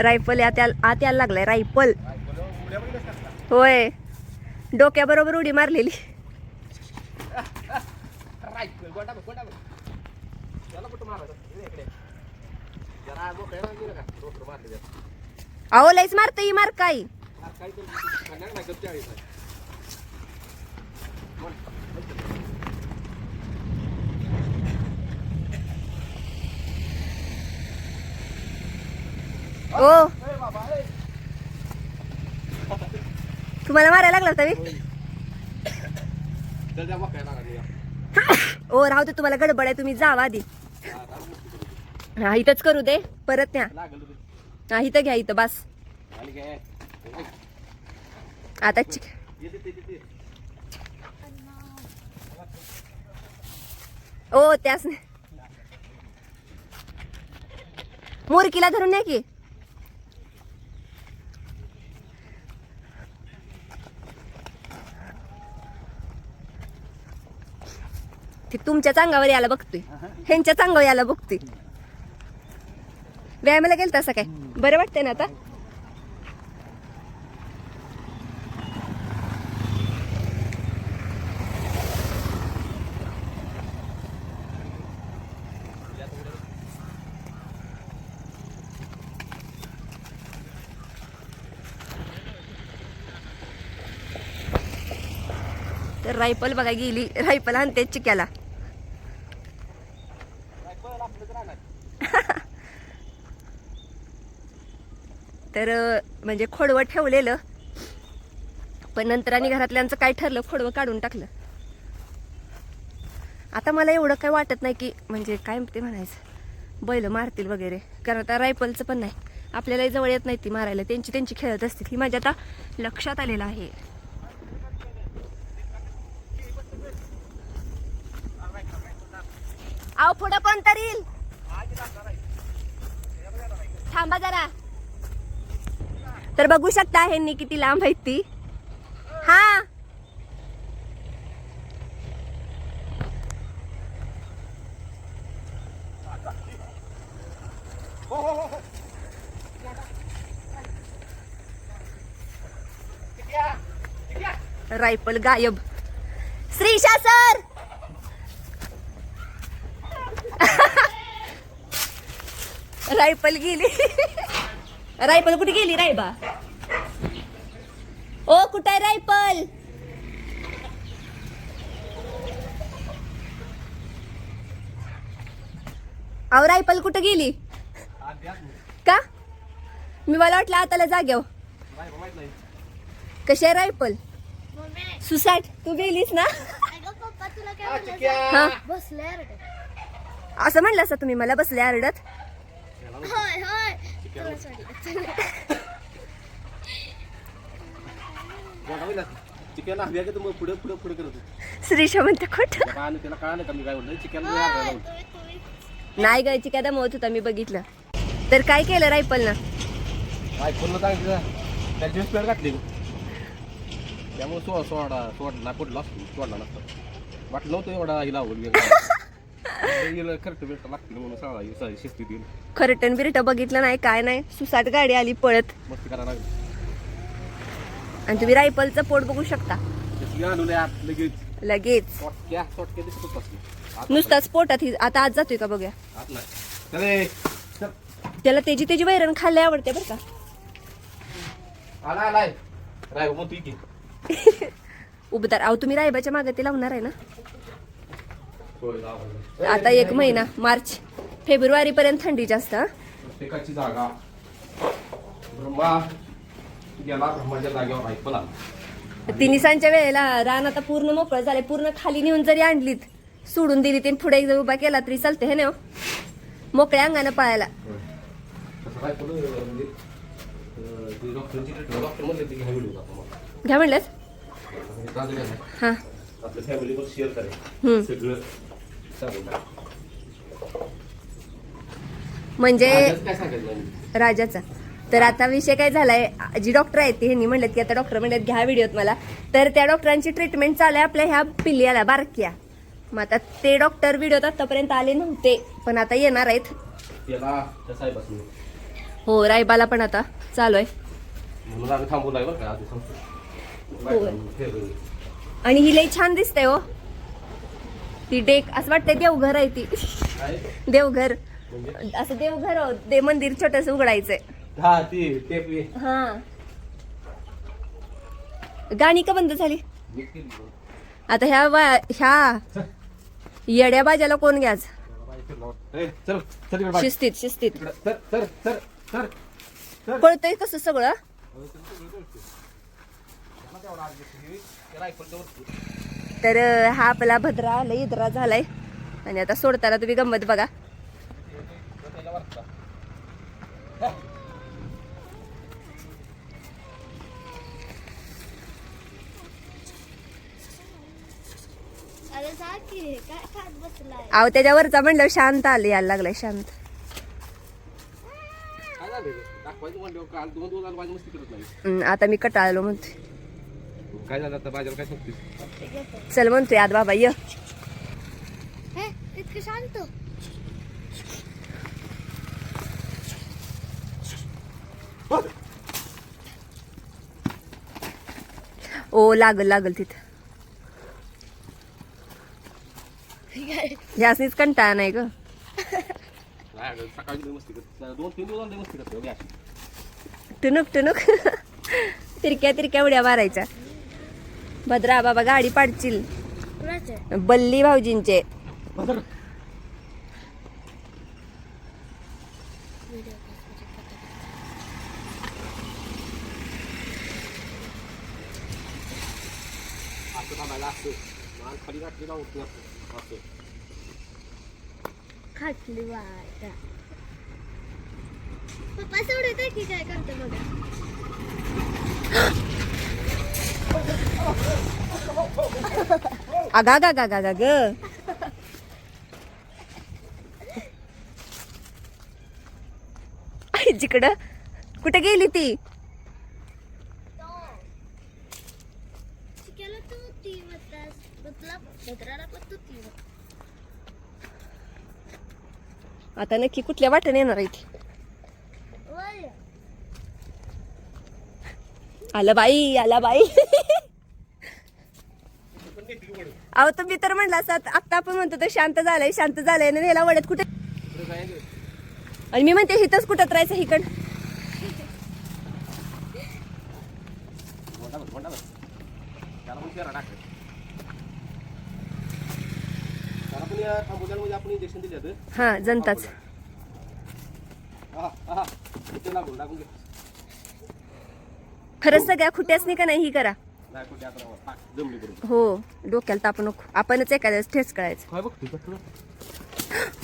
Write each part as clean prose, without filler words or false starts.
Rifle आत यायला लागलाय. रायफल होय, डोक्याबरोबर उडी मारलेली. अहो लईच मारते ही मार काय. ओ तुम्हाला मारायला लागला होता मी. ओ राहू दे, तुम्हाला गडबड आहे, तुम्ही जावा आधी. हा इथंच करू दे, परत न्या. हा इथं घ्या, इथं बस. आता ओ त्यास मोरकीला धरून नाही की. ते तुमच्याच अंगावर यायला बघतोय, ह्यांच्याच अंगावर यायला बघतोय. व्यायामाला गेलं तसं काय बरं वाटतंय ना आता. तर रायफल बघा गेली, रायफल आणते चिक्याला. तर म्हणजे खोडवं ठेवलेलं, पण नंतर आणि घरातल्यांचं काय ठरलं, खोडवं काढून टाकलं. आता मला एवढं काय वाटत नाही की म्हणजे काय ते म्हणायचं बैल मारतील वगैरे, कारण आता रायफलचं पण नाही, आपल्याला जवळ येत नाही ती मारायला, त्यांची खेळत असतील. ही माझ्या आता लक्षात आलेलं आहे. आव पुढं कोण तरी येईल, थांबा जरा. तर बघू शकता ह्यांनी किती लांब आहेत ती. हा रायफल गायब. श्रीशा सर रायफल गेली. रायफल कुठे गेली रायबा? ओ कुठे आहे रायफल? अहो रायफल कुठे गेली का? मी मला वाटलं आताला जाग्यावर. कशी आहे रायफल? सुसाट तू गेलीस ना. हा असं म्हणलं असं तुम्ही मला, बसले आरडत. श्रीशा म्हणते खोट नाही ग, चिक्या दमवत होता मी बघितलं. तर काय केलं रायफल ना? त्यामुळे सोडला पडला सोडला नसतं, वाटलं नव्हतं एवढा हिला खरटन बिरट बघितलं नाही, काय नाही, सुसाट गाडी आली पळत. मस्ती करायला लागली. आणि तुम्ही रायफलचं पोट बघू शकता लगेच. नुसताच पोटात. आता आज जातोय का बघूया. त्याला त्याची वैरण खायला आवडते बरं का. उबदार. अहो तुम्ही रायबाच्या मागे ते लावणार आहे ना. आता 1 महिना, मार्च फेब्रुवारी पर्यंत थंडी जास्त. प्रत्येकाची जागा ब्रह्माच्या जागेवर रायफल आला. तिनिसांच्या वेळेला रान आता पूर्ण मोकळं झालंय. पूर्ण खाली नेऊन जरी आणलीत, सोडून दिली ते पुढे जर उभा केला तरी चालते हे ना, मोकळ्या अंगानं पळायला. घ्या म्हणलं हा आपल्या फॅमिलीवर शेअर करेल सगळं. म्हणजे काय सांगायचं राजाचा. तर आता विषय काय झालाय, जी डॉक्टर आहेत ह्यांनी म्हणलं की आता डॉक्टर म्हणतात घ्या व्हिडिओत मला. तर त्या डॉक्टरांची ट्रीटमेंट चालू आहे आपल्या ह्या पिल्ल्याला, बारक्या. मग आता ते डॉक्टर व्हिडिओत आतापर्यंत आले नव्हते, पण आता येणार आहेत. हो रायबाला पण आता चालू आहे. म्हणून आम्ही थांबून आहे बरं का आधी सांगतो. आणि ही लई छान दिसते हो. ती डेक असं वाटतंय देवघर आहे ती. देवघर असं देवघर हो, ते मंदिर छोटस उघडायचंय. हा ती टेपली. हा गाणी का बंद झाली आता? ह्या येड्या बाजाला कोण घ्याच? शिस्तीत शिस्तीत कळतंय कसं सगळं. तर हा आपला भद्रा लई इद्रा झालाय आणि आता सोडताना तुम्ही गंमत बघा. अहो त्याच्यावरचा म्हणलं शांत आले यायला लागलाय शांत. आता मी कटाळलो म्हणतोय. काय झालं आता बाजाला काय सांगतेस? चल म्हणतोय आज बाबा ये. इतकं शांत. ओ लागल लागल तिथं. ह्यासनीच कंटाळा नाही ग. सकाळी मस्ती करत 2-3 दिवस मस्ती करतो. टुनुक टुनुक तिरक्या तिरक्या उड्या मारायच्या. भद्रा बाबा गाडी पाडशील. बल्ली भाऊजींचे. खाटली वाटा. पप्पा सोडत की काय करते बघा. अगा गा गा गा गा ग. जिकडं कुठे गेली ती? चिक्याला तू ती म्हणतास, भद्राला पण तू ती म्हणतास. आता नक्की कुठल्या वाटेने येणार आहे ती? वय. आला बाई आला बाई. अहो तुम्ही तर म्हणला असत आता आपण म्हणतो तो शांत झालंय आणि याला वडत कुठे. आणि मी म्हणते हिथंच कुठं राहायचं हिकड. हा जनताच. खरंच सगळ्या खुट्यासनी का नाही ही करा. हो डोक्याला ताप नको. आपणच एखाद्या ठेच कळायचं.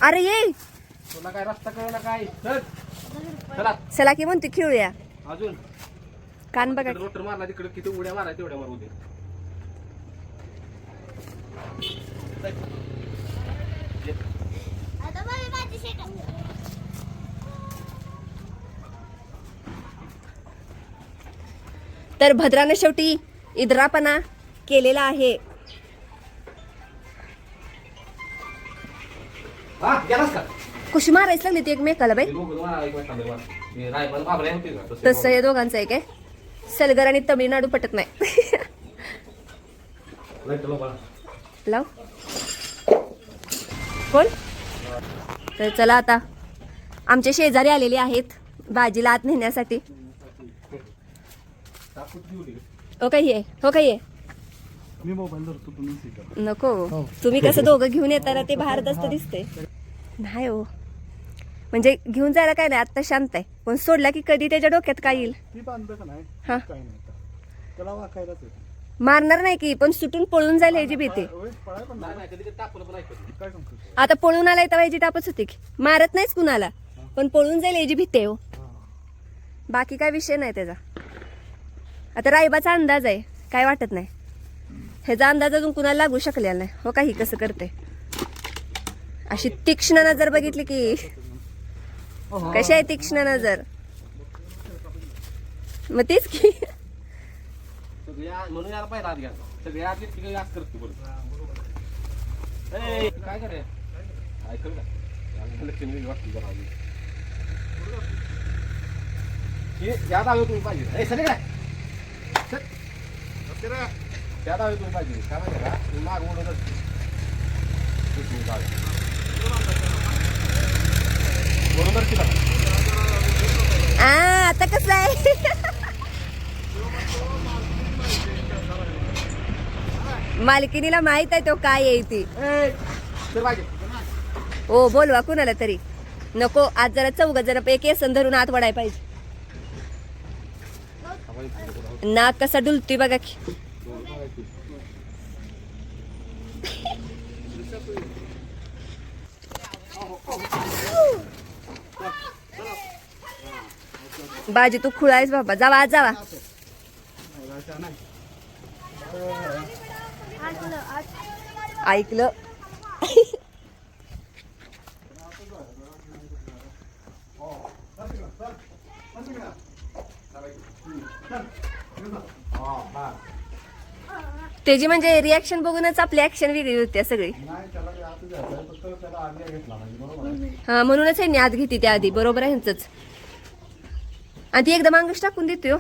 अरे ये तुला काय रस्ता कळला काय? चला की म्हणते खेळूया. अजून कान बघा. रोटर मारला तिकडे किती उड्या मारा तेवढ्या मारू दे. आता बाई माझी शेट. तर भद्रानं शेवटी इद्रापणा केलेला आहे. हा गेलास का? कुशी मारायच लागली ती एकमेकाला बाई. तसं हे दोघांचं आहे काय? सलगर आणि तमिळनाडू पटत नाही. लाव कोण? तर चला आता आमचे शेजारी आलेले आहेत भाजीला आत नेण्यासाठी. हो काही आहे हो काही आहे. मी मोबाईल धरतो तुम्ही नको. तुम्ही कसं दोघं घेऊन येताना ते बाहेर दस्त दिसते. नाही हो म्हणजे घेऊन जायला काय नाही. आता शांत आहे पण सोडला की कधी त्याच्या डोक्यात काय येईल. ती बांधलं का नाही हा काय नाही त्याला वाकायलाच येतं. मारणार नाही की पण सुटून पळून जायला याची भीती. पळाय पण नाही काय सांगतो. आता पळून आलाय तर याची टापच होती की. मारत नाहीच कुणाला पण पळून जायला याची भीती आहे हो. बाकी काय विषय नाही त्याचा. आता रायबाचा अंदाज आहे काय वाटत नाही. ह्याचा अंदाज अजून कुणाला लागू शकलेला नाही. हो काही कसं करते अशी तीक्ष्ण नजर बघितली की. कशी आहे तीक्ष्ण नजर? मग तेच की. म्हणून याला पाहिजे आत घ्या. सगळ्या आत तिकडे आज करतो बरोबर. काय करे ऐकलं का? लक्ष्मी वाटते जरा. त्या डाव्या तुम्ही पाहिजे ए सर काय त्या डाव्या तुम्ही पाहिजे काय माहिती का तुम्ही माग ओढतच बरोबर की आता कसं आहे मालकिनीला माहित आहे तो काय आहे ती ओ बोलवा कुणाला तरी नको आज जरा चौघ जरा एक येसन धरून आत वडाय पाहिजे नाक कसा डुलतोय बघा की बाजी तू खुळायस बाबा जावा आज जावा ऐकलं त्याची म्हणजे रिॲक्शन बघूनच आपली ऍक्शन वेगळी होती सगळी हा म्हणूनच आहे आत घेते त्या आधी बरोबर आहे ह्यांचंच आणि ती एकदम अंगच टाकून देते हो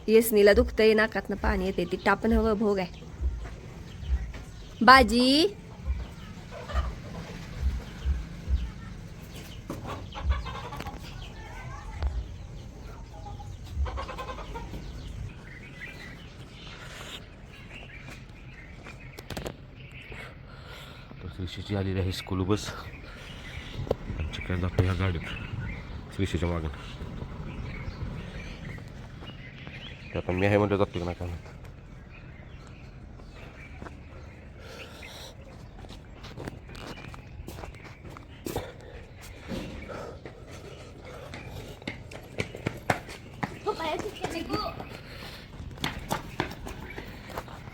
येसनीला दुखतंय नाकातनं पाणी येते ती टापण हवं भोग आहे बाजी श्रीशीची आलेली आहे स्कूल बस आमच्या काय जातो ह्या गाडीत श्रीशीच्या मागून आता मी आहे म्हणजे जातो ना काय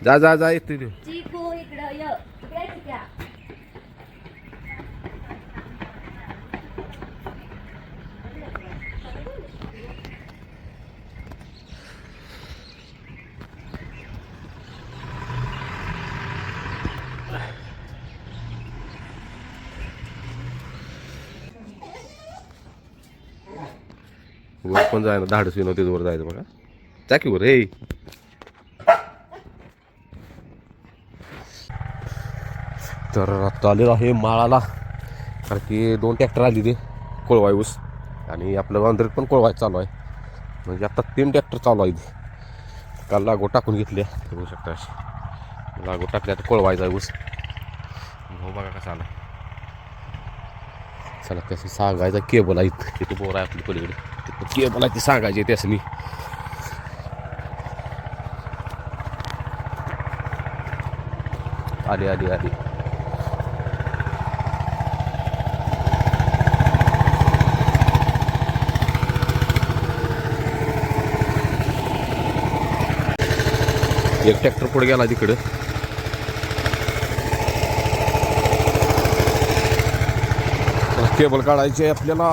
जा जा जा येते ते चिकू इकडं य इकडे चिक्या वर पण जाय ना धाडस नव्हते वर जायचं बघा चाकीवर हे तर आता आलेलं आहे माळाला कारण की 2 ट्रॅक्टर आली ते कोळवाय ऊस आणि आपलं वांद्रीत पण कोळवाय चालू आहे म्हणजे आता 3 ट्रॅक्टर चालू आहे काल लागवड टाकून घेतली बघू शकता अशी लागवड टाकली आता कोळवायचा आहे ऊस हो बघा कसा आला चला त्याचं सांगायचा केबल आहे तिथे बोर आहे आपली पलीकडे केबल आहे ती सांगायची त्यासनी आली आली आली एक ट्रॅक्टर पुढे गेला तिकडं केबल काढायचे आपल्याला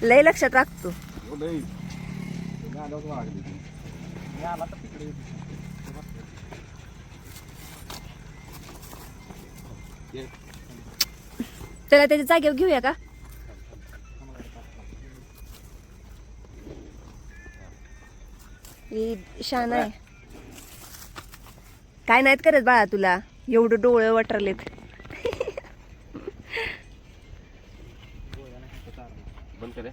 लय लक्षात राखतो त्याला त्याच्या जागेवर घेऊया का शान आहे काय नाहीत करत बाळा तुला एवढं डोळे वटरलेत बंद करे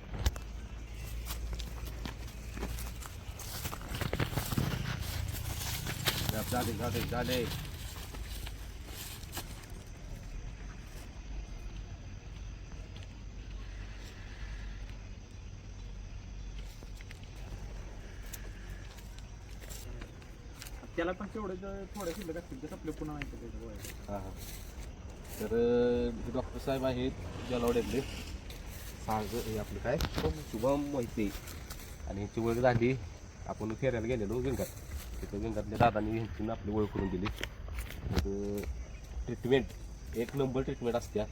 झाले त्याला पण तेवढं थोड्या शिल्लक असतील ते आपले पुन्हा नाही त्याचं गोळ्या. हां तर हे डॉक्टर साहेब आहेत जलवड्यातले सांग हे आपलं काय शुभम मोहिते आणि यांची ओळख झाली आपण फेरायला गेलेलो विंगात तिथं विंगातल्या दादांनी ह्यांची आपली ओळख करून दिली तर ट्रीटमेंट एक नंबर ट्रीटमेंट असत्या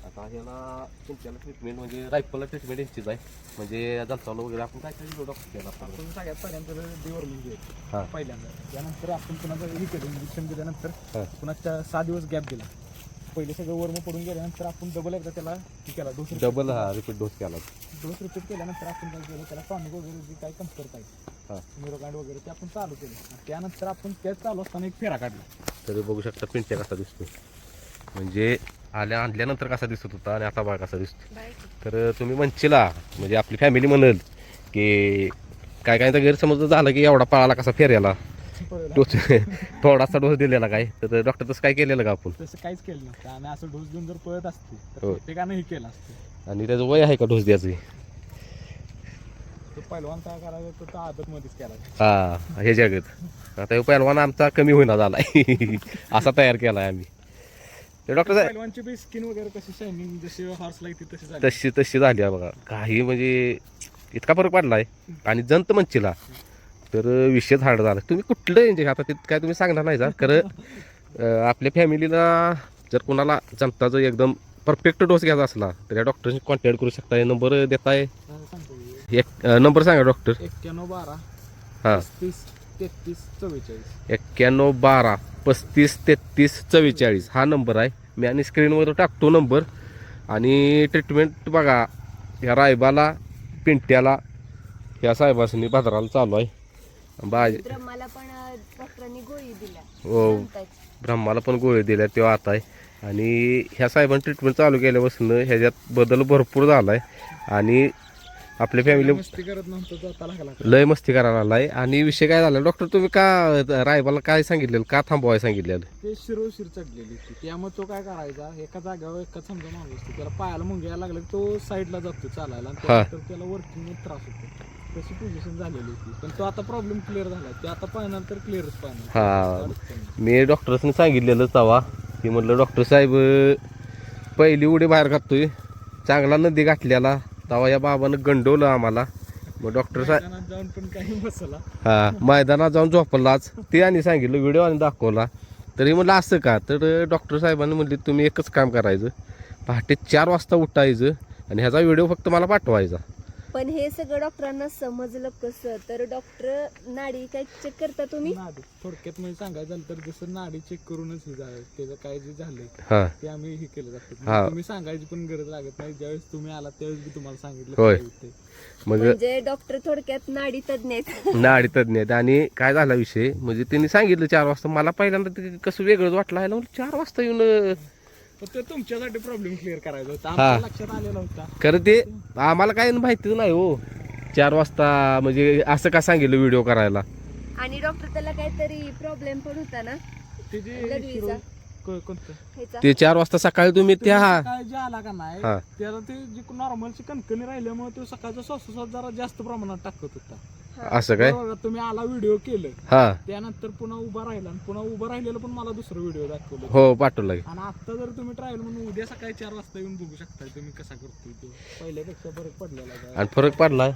आता ह्याला तुमच्याला ट्रीटमेंट म्हणजे रायफलला ट्रीटमेंट यांचीच आहे म्हणजे जलचावलं वगैरे आपण काय काय दिलो डॉक्टर त्याला आपण आपण सगळ्यात पहिल्यांदा देवर म्हणजे हां पहिल्यांदा त्यानंतर आपण पुन्हा हे केलं इंजेक्शन दिल्यानंतर हां पुन्हा 6 दिवस गॅप दिला पहिले सगळं वर्म पडून गेल्यानंतर आपण डबल एकदा त्याला हे केला डोस डबल हा रिपीट डोस केला रिपीट केल्यानंतर आपण काय केलं त्याला टॉनिक वगैरे जे काही कमतरता हां आहे न्यूरोकाइंड वगैरे ते आपण चालू केलं त्यानंतर आपण त्याच चालू असताना एक फेरा काढला तरी बघू शकता पिंट्या कसा दिसतो म्हणजे आणल्यानंतर कसा दिसत होता आणि आता बघा कसा दिसतो तर तुम्ही म्हणशीला म्हणजे आपली फॅमिली म्हणेल की काय काय तर गैरसमज झाला की एवढा पळाला कसा फेऱ्याला डोस थोडासा डोस दिलेला काय तर डॉक्टर तसं काय केलेलं का आपण तसं काहीच केलं नसतं आणि असं डोस देऊन जर पळत असते तर हो. प्रत्येकानं हे केलं असतं आणि त्याचं वय आहे का डोस द्यायचं तो पहिलवान काय करायचं तर आदतमध्येच केला हा हे जगत आता हे पहिलवान आमचा कमी होईना झालाय असा तयार केलाय आम्ही ते डॉक्टर साहेब पहिलवानची बी स्किन वगैरे कशी शायनिंग जशी हॉर्स लागते तशी झाली तशी झाली आहे बघा काही म्हणजे इतका फरक पडलाय आणि जंत म्हणशीला तर विषयच हार्ड झाला तुम्ही कुठलं इंजेक्शन आता ते काय तुम्ही सांगणार नाही का खरं आपल्या फॅमिलीला जर कोणाला जंताचं एकदम परफेक्ट डोस घ्यायचा असला तर या डॉक्टरशी कॉन्टॅक्ट करू शकताय नंबर देताय सांगतो एक नंबर सांगा डॉक्टर 9112 हां 35 33 44 9112 35 33 44 हा नंबर आहे मी आणि स्क्रीनवर टाकतो नंबर आणि ट्रीटमेंट बघा ह्या रायबाला पिंट्याला ह्या साहेबांनी बाजाराला चालू आहे मला पण डॉक्टरांनी गोळी दिल्या हो ब्रह्माला पण गोळी दिल्या तेव्हा आता आहे आणि ह्या साहेबांनी ट्रीटमेंट चालू केल्यापासून ह्याच्यात बदल भरपूर झाला आहे आणि आपल्या फॅमिली मस्ती करत नव्हतं तो आता लागला लय मस्ती करायला आलाय आणि विषय काय झाला डॉक्टर तुम्ही का रायबाला काय सांगितलेलं का थांबवाय सांगितलेलं ते शिरोशिर चढलेली होती त्यामुळे तो काय करायचा एका जागेवर एका समजा माणूस असतो त्याला पायाला मुंग्या लागला की तो साईडला जातो चालायला आणि त्यानंतर त्याला वर्किंग त्रास होतो तशी पोझिशन झालेली होती पण तो आता प्रॉब्लेम क्लिअर झाला ते आता पाहणार तर क्लिअरच पाहणार हा मी डॉक्टरसने सांगितलेलं तवा की म्हटलं डॉक्टर साहेब पहिली उडी बाहेर घालतोय चांगला नदी गाठल्याला तवा या बाबानं गंडवलं आम्हाला मग डॉक्टर साहेब मैदानात जाऊन पण काही बसला हा मैदानात जाऊन झोपलाच ते आणि सांगितलं व्हिडिओ आणि दाखवला तरी म्हटलं असं का तर डॉक्टर साहेबांनी म्हटले तुम्ही एकच काम करायचं पहाटे 4 वाजता उठायचं आणि ह्याचा व्हिडिओ फक्त मला पाठवायचा पण हे सगळं डॉक्टरांना समजलं कसं तर डॉक्टर नाडी काय चेक करता तुम्ही नाडी थोडक्यात म्हणजे सांगायचं झालं तर जसं नाडी चेक करूनच हे झालं त्याचं काय जे झालंय हा ते आम्ही हे केलं जातं हा. तुम्ही सांगायची पण गरज लागत नाही ज्यावेळेस तुम्ही आला त्यावेळेस मी तुम्हाला सांगितलं होय. काय होतंय. मग म्हणजे डॉक्टर थोडक्यात नाडी तज्ञ आहेत नाडी तज्ञ आहेत आणि काय झाला विषय म्हणजे त्यांनी सांगितलं 4 वाजता मला पहिल्यांदा ते कसं वेगळंच वाटलं आहे 4 वाजता येऊन पण ते तुमच्यासाठी प्रॉब्लेम क्लिअर करायचा होता हा. आमच्या लक्षात आलेला होता खरं ते आम्हाला काय माहितीच नाही हो 4 वाजता म्हणजे असं का सांगितलं व्हिडिओ करायला आणि डॉक्टर त्याला काहीतरी प्रॉब्लेम पण होता ना ते जे लघवीचा. कोणतं ह्याचा ते 4 वाजता सकाळी तुम्ही त्या काय जे आला का नाही हा. त्याला ते जे नॉर्मलची कणकणी राहिल्यामुळे तो सकाळचा श्वासोश्वास जरा जास्त प्रमाणात टाकत होता असं काय बरोबर, तुम्ही आला व्हिडिओ केलं हा त्यानंतर पुन्हा उभा राहिला आणि पुन्हा उभं राहिलेलं पण मला दुसरं व्हिडिओ दाखवलं हो पाठवलं आणि आता जर तुम्ही ट्रायल म्हणून उद्या सकाळी 4 वाजता येऊन बघू शकता तुम्ही कसा करतोय तो पहिल्यापेक्षा फरक पडलेला आहे. आणि फरक पडलाय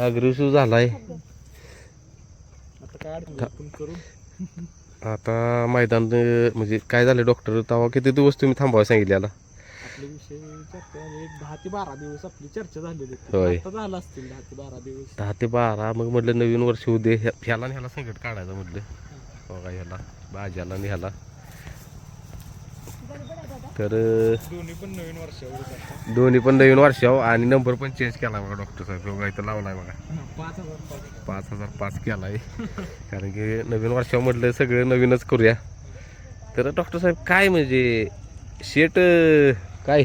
अग्रेसिव्ह झालाय आता काय अडचण आपण करू आता मैदान म्हणजे काय झालं डॉक्टर तेव्हा किती दिवस तुम्ही थांबावं सांगितलेला आपले विषय चर्चा म्हणजे 10 ते 12 दिवस आपली चर्चा झालेली होती. होय. आता झालं असतील 10 ते 12 दिवस 10 ते 12 मग म्हटलं नवीन वर्ष होऊ दे ह्याला आणि ह्याला संकट काढायचं म्हटलं बघा ह्याला भाज्याला आणि ह्याला तर दोन्ही पण नवीन वर्षावर जातात. दोन्ही पण नवीन वर्षाव आणि नंबर पण चेंज केला बघा डॉक्टर साहेब बघा इथं लावलाय बघा 5,000 5005 केलाय कारण की नवीन वर्षाव म्हटलं सगळं नवीनच करूया तर डॉक्टर साहेब काय म्हणजे शेट काय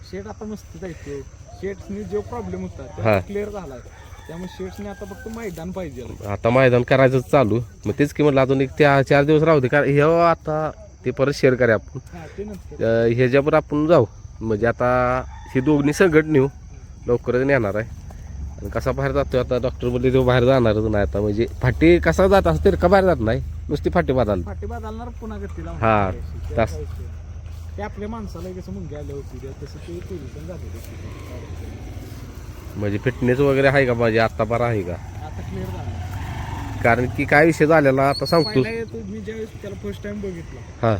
शेट आता मस्त जायचो शेटनी जो प्रॉब्लेम होता हा. क्लिअर झालाय त्यामुळे शेट्सने आता फक्त मैदान पाहिजे. आता मैदान करायचं चालू. मग तेच की म्हटलं अजून एक 4 दिवस राहू दे. कारण हे आता ते परत शेअर करूया आपण. हा ते नंतर ह्याच्यावर आपण जाऊ. म्हणजे आता ही दोन्ही संघट नेऊ लवकरच नेणार आहे. आणि कसा बाहेर जातोय आता डॉक्टर बोलले तो बाहेर जाणारच नाही आता. म्हणजे फाटी कसा जात असं तरी का बाहेर जात नाही, नुसती फाटी बदल. फाटी बदलणार पुन्हा गतीला. हा, तास. ते आपल्या माणसाला कसं मुंग्या आल्या होती तसं ते पोझिशन जाते. म्हणजे फिटनेस वगैरे आहे का म्हणजे आता बरा आहे का? आता क्लिअर झालं. कारण की काय विषय झालेला आता सांगतो. पहिला येतो मी ज्यावेळेस त्याला फर्स्ट टाइम बघितलं हा,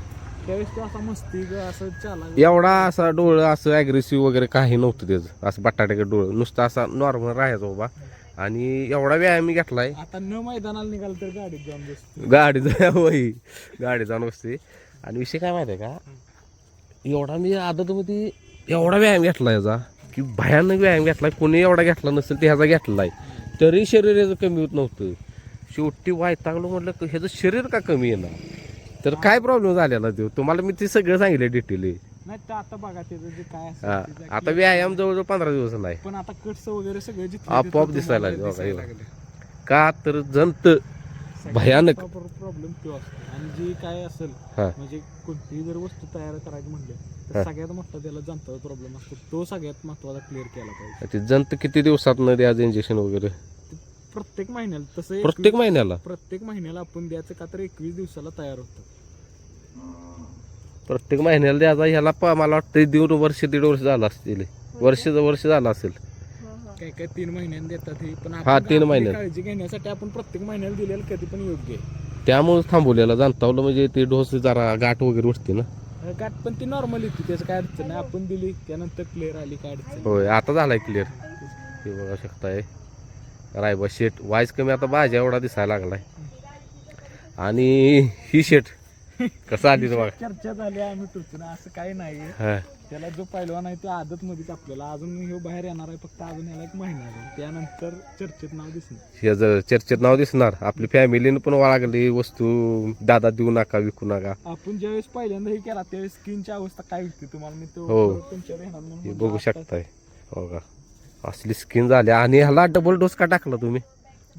त्यावेळेस तो असा मस्ती असं चाला एवढा असा डोळं असं अग्रेसिव्ह वगैरे काही नव्हतं त्याचं. असं बटाट्याकडे डोळं नुसतं असा नॉर्मल राहायचा बाबा. आणि एवढा व्यायाम मी घेतलाय. आता न मैदानाला निघाल तर गाडीत जाऊन बसतो. गाडी जाऊन बसते. आणि विषय काय माहिती आहे का, एवढा मी आदतमध्ये एवढा व्यायाम घेतला याचा की भयानक व्यायाम घेतलाय. कोणी एवढा घेतला नसेल ते ह्याचा घेतलाय तरी शरीर याचं कमी होत नव्हतं. शेवटी वैतागलो म्हटलं ह्याचं शरीर का कमी येणार. तर काय प्रॉब्लेम झालेला तो तुम्हाला मी ते सगळं सांगितलं डिटेल. नाही तर आता बघा त्याचं जे काय हा, असेल ते आता व्यायाम जवळजवळ 15 दिवस नाही. पण आता कट्स वगैरे सगळे जिथले आपोआप तिथले दिसायला तुम्हाला लागले. लागले. का तर जंत भयानक. प्रॉब्लेम तो असतो. आणि जी काय असेल हा, म्हणजे कोणतीही जर वस्तू तयार करायची म्हणले हा. तर सगळ्यात मोठा त्याला जनता प्रॉब्लेम असतो. तो सगळ्यात महत्वाचा क्लिअर केला पाहिजे. ते जंत किती दिवसात न द्यायचं इंजेक्शन वगैरे? प्रत्येक महिन्याला तसं प्रत्येक महिन्याला प्रत्येक महिन्याला आपण द्यायचं का तर 21 दिवसाला तयार होतं. प्रत्येक महिन्याला द्यायचा. ह्याला मला वाटतं 1.5 वर्ष 1.5 वर्ष झालं असतील. वर्ष झालं असेल. काय काय 3 महिन्यांनी देतात हे. पण हा, आपण 3 आपली महिन्यात. काळजी घेण्यासाठी आपण प्रत्येक महिन्याला दिलेलं कधी पण योग्य आहे. त्यामुळे थांबवलेला जाणतावलं. म्हणजे ते डोस जरा गाठ वगैरे उठते ना. गाठ पण ती नॉर्मल येते त्याचं काय अडचण नाही. आपण दिली त्यानंतर क्लिअर आली काय अडचण होय, आता झालाय क्लिअर. ते बघा शकताय रायबा शेट वाईज कमी आता भाज्या एवढा दिसायला लागलाय. आणि ही शेट कसं आली बघा. चर्चा झाली आम्ही टुचून असं काही नाही. हा, त्याला जो पहिलवान आहे तो आदत मध्येच आपल्याला अजून हे बाहेर येणार आहे. फक्त अजून याला 1 महिना आहे. त्यानंतर चर्चेत नाव दिसणार. ह्याचं चर्चेत नाव दिसणार. आपली फॅमिलीनं पण वाळगली वस्तू. दादा देऊ नका, विकू नका. आपण ज्यावेळेस पहिल्यांदा हे केला त्यावेळेस स्किनची अवस्था काय होती तुम्हाला मी तो हो. तुमच्या ध्यानात म्हणून हे म्हणलं बघू आता शकताय. हो का, असली स्किन झाली. आणि ह्याला डबल डोस का टाकला तुम्ही?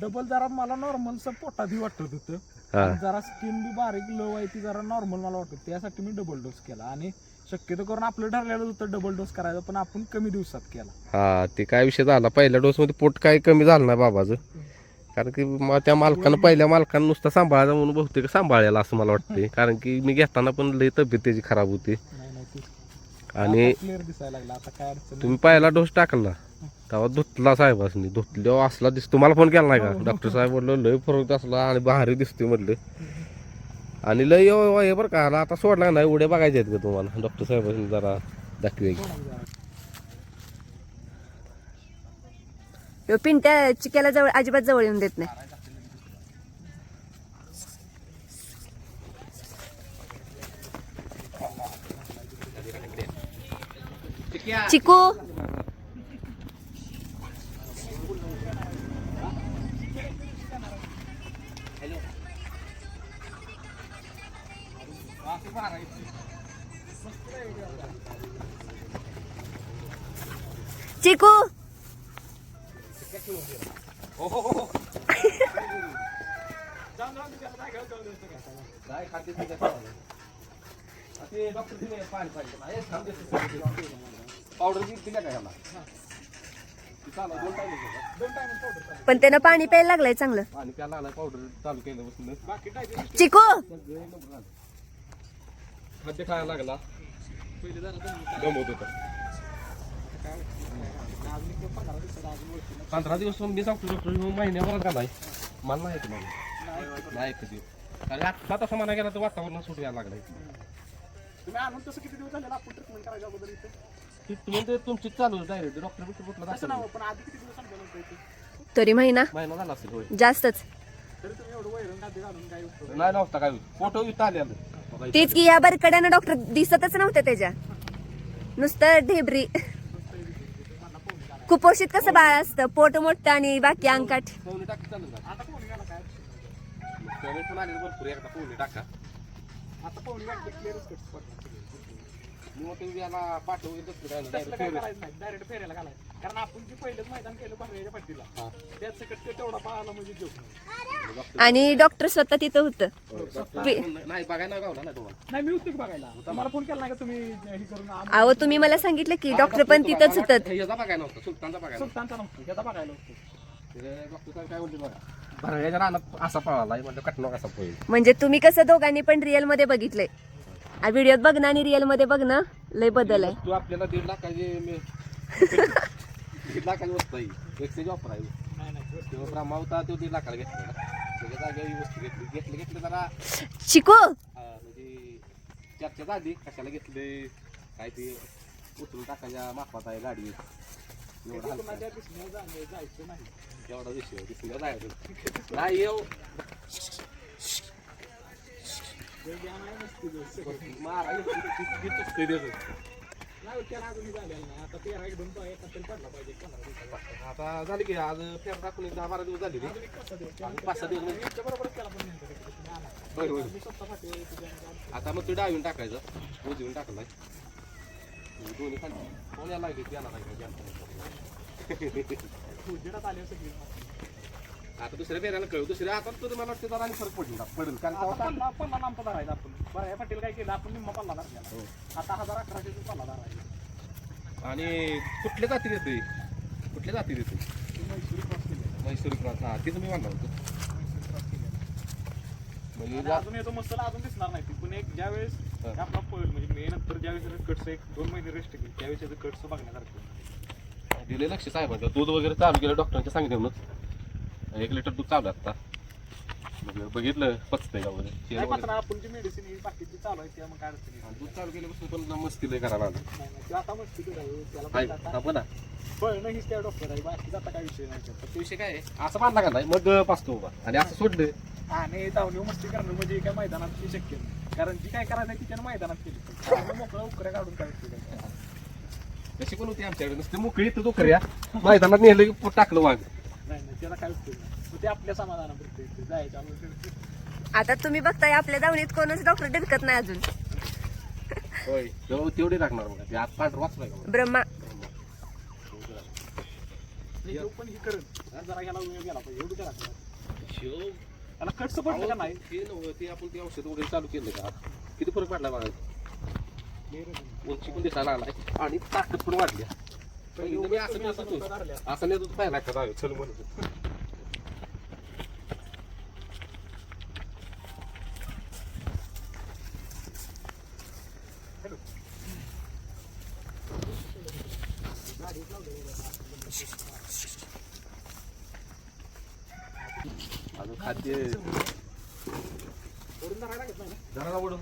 डबल जरा मला नॉर्मल पोटातही वाटत होतं. हा, आणि जरा स्किन बी बारीक लो आहे ती जरा नॉर्मल मला वाटत. त्यासाठी मी डबल डोस केला. आणि शक्यतो करून आपलं ठरलेलं होतं डबल डोस करायचा पण आपण कमी दिवसात केला. हा, ते काय विषय झाला पहिल्या डोस मध्ये पोट काय कमी झालं नाही बाबाचं. कारण की त्या मालकानं पहिल्या मालकानं नुसता सांभाळायचा म्हणून बहुतेक सांभाळायला असं मला वाटते. कारण की मी घेताना पण लई तब्येत त्याची खराब होती. नाही तेच. आणि क्लिअर दिसायला लागला आता काय अडचण तुम्ही पहिला डोस टाकला तेव्हा धुतला साहेबांनी. धुतल्यावर असला दिसतो. तुम्हाला फोन केला नाही का? डॉक्टर साहेब बोललो लय फरक असला आणि भारी दिसतोय म्हटलं. आणि लय हे बरं का आता सोडला नाही. उड्या बघायचे आहेत का तुम्हाला? डॉक्टर साहेबांनी जरा दाखवे. पिंट्या चिक्याला जवळ अजिबात जवळ येऊन देत नाही. चिकू चिकू पण त्यानं पाणी प्यायला लागलंय चांगलं. पाणी प्यायला लागलाय. पावडर चालू केलं. चिकू खाद्य खायला लागला. गमवत होता. 15 दिवस मी सांगतो डॉक्टर महिन्याभरात का नाही मला नाही तुम्हाला नाही कधी. कारण आता तसं म्हणा गेला तर वातावरण सुटू यायला लागलाय. तुम्ही आणून तसं किती दिवस झाले आपण ट्रीटमेंट करायच्या अगोदर इथे? ट्रीटमेंट तुमची चालू डायरेक्ट डॉक्टर कुठला तसं नाव पण आधी किती दिवस आणलं इथे? तरी महिना झाला असेल. होय, जास्तच. तरी तुम्ही एवढं वैरण खाते घालून काय उपयोग? नाही नव्हता काय फोटो इथं आले. तेच की या बरकड्यानं डॉक्टर दिसतच नव्हते त्याच्या. नुसतं ढेबरी. कुपोषित कसं बाळ असतं, पोट मोठं आणि बाकी अंकाट. पोहणी टाकी चालू का? आता पाहुणे गेला काय? त्याने पण आले भरपूर. एकदा पोहणी टाका. आता पाहुणे गेला क्लिअरच कट पडला. मी मोठे याला पाठवून तसलं काय करायचं नाही. डायरेक्ट फेऱ्याला घालायचं. कारण आपण जे पहिलंच मैदान केलं पांढऱ्याच्या पाठीला त्याच सकट ते तेवढा पाहायला म्हणजे जोक नाही. आणि डॉक्टर स्वतः तिथं होतं. नाही बघायला गावला ना तुम्हाला. नाही मी होतो की बघायला मला फोन केला नाही का तुम्ही हे करून अहो तुम्ही मला सांगितलं की डॉक्टर पण तिथंच होतं. ह्याचा बघायला नव्हता सुलतानचा बघायला. सुलतानचा नव्हतो त्याचा बघायला होतो. डॉक्टर काय म्हणते बघा भरण्याच्या रानात असा पळाला म्हणजे कटणं कसा पळेल. म्हणजे तुम्ही कसं दोघांनी पण रिअल मध्ये बघितलंय. व्हिडिओत बघणं आणि रिअल मध्ये बघणं लय बदल आहे. तू आपल्याला 1.5 लाखाची 1.5 लाखाची वस्तू आहे. एक्सचेंज ऑफर आहे. नाही नाही तेव्हा ब्रह्मा होता तो 1.5 लाखाला घेतला. त्याच्या जागेवर ही वस्तू घेतली जरा शिको म्हणजे चर्चेत आधी कशाला घेतले काय ते उचलून टाकायच्या मापात आहे गाडी एवढा हलका. माझ्या दिसण्यावर जायचं नाही. एवढा विषय दिसला जायचं नाही येऊ मारा चुकते नाही त्याला अजून झालेलं नाही. आता 13 एक 2 एका तरी पडला पाहिजे 15 दिवसात. आता झाली की आज फेर टाकून 10-12 दिवस झाले रे. 5-6 दिवस म्हणजे त्याच्या बरोबरच त्याला पण नेलं तिकडे. तुम्ही आला. होय होय. मी स्वतः पाठी तुझ्या आता मग तू डावीन टाकायचं उजवीन टाकलाय दोन्ही खाली कोण यायला लागली येणार आहे उजेडात आले सगळी. आता दुसऱ्या फेऱ्याला कळू दुसऱ्या आता तुझं मला वाटतं जरा आणि फरक पडेल कारण पल्ला लांबचा धरायचा आपण. बरं या पाटील काय केलं आपण निम्मा पल्ला धरला. आता 1100 पल्ला धरायचा. आणि कुठल्या जाती देते कुठल्या जाती देते मैसूरी क्रॉस केली. म्हैसूर क्रॉस हा तिथं मी म्हणणार होतो मैसूरी क्रॉस केली. म्हणजे आणि अजून येतो मसाला अजून दिसणार नाही ती. पण एक ज्यावेळेस आपला पळ म्हणजे मे नंतर ज्यावेळेस कट्स 1-2 महिने रेस्ट केली त्यावेळेस त्याचं कट्स बघण्यासारखं दिले लक्ष साहेबांचं दूध वगैरे चालू केलं डॉक्टरांच्या सांगितलं 1 लिटर दूध चालू आता म्हणजे बघितलं पचतंय का वगैरे नाही मात्र आपण जी मेडिसिन ही बाकीची चालू आहे त्या मग काय अडचण नाही. दूध चालू केल्यापासून पण मस्ती लय करायला आलं नाही ते आता मस्ती करावी त्याला पहिलं आता बोला पळणं हीच त्या डॉक्टर आहे बाकीचा आता काय विषय नाही त्याचा. तो विषय काय आहे असं बांधला का नाही मग पाचतो उभा आणि असं सोडलं आणि धावणी मस्ती करणं म्हणजे काय मैदानात ती शक्य नाही. कारण जी काय करायचं आहे ती त्यानं मैदानात केली. आपण मोकळा उकऱ्या काढून काय उपयोग आहे? तशी पण होती आमच्याकडे नुसते मोकळी तर तो करूया मैदानात नेलं की टाकलं वाघ नाही नाही त्याला काय उपयोग नाही. मग ते आपल्या समाधानापुरते ते जायचं आम्ही. आता तुम्ही बघताय आपल्या दावणीत कोणच डॉक्टर डिरकत नाही अजून. होय तेवढी लागणार बघा ते आज पांढर वाचलाय का ब्रह्मा हे पण ही करत जरा ह्याला वेळ गेला पाहिजे एवढं त्याला शिव त्याला कट्स पडलं का नाही. ते नव्हतं ते आपण ते औषध वगैरे चालू केलं का किती फरक पडला बघा उंची पण दिसायला आलाय आणि ताकद पण वाढली मी असं असं नेत होतो पाहिला का चल म्हणून अजून खाद्य जरा ओढून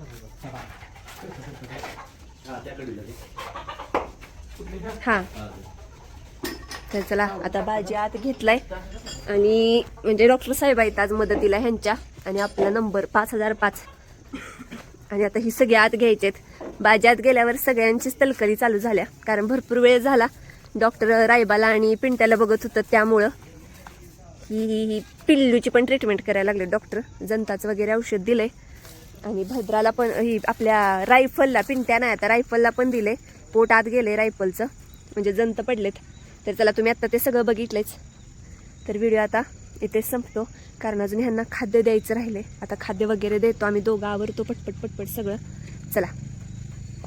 हा तर चला आता भाजी आत घेतलाय आणि म्हणजे डॉक्टर साहेब आहेत आज मदतीला ह्यांच्या आणि आपला नंबर 5005 आणि आता ही सगळी आत घ्यायचेत. भाजी आत गेल्यावर सगळ्यांचीच तलकरी चालू झाल्या कारण भरपूर वेळ झाला डॉक्टर रायबाला आणि पिंट्याला बघत होतं त्यामुळं ही पिल्लूची पण ट्रीटमेंट करायला लागले डॉक्टर. जंताचं वगैरे औषध दिलंय आणि भद्राला पण ही आपल्या रायफलला पिंट्या नाही आता रायफलला पण दिले. पोट आत गेले रायफलचं म्हणजे जंत पडलेत. तर चला तुम्ही आता ते सगळं बघितलंच तर व्हिडिओ आता इथेच संपतो कारण अजून ह्यांना खाद्य द्यायचं राहिले. आता खाद्य वगैरे देतो आम्ही दोघं आवरतो पटपट पटपट सगळं. चला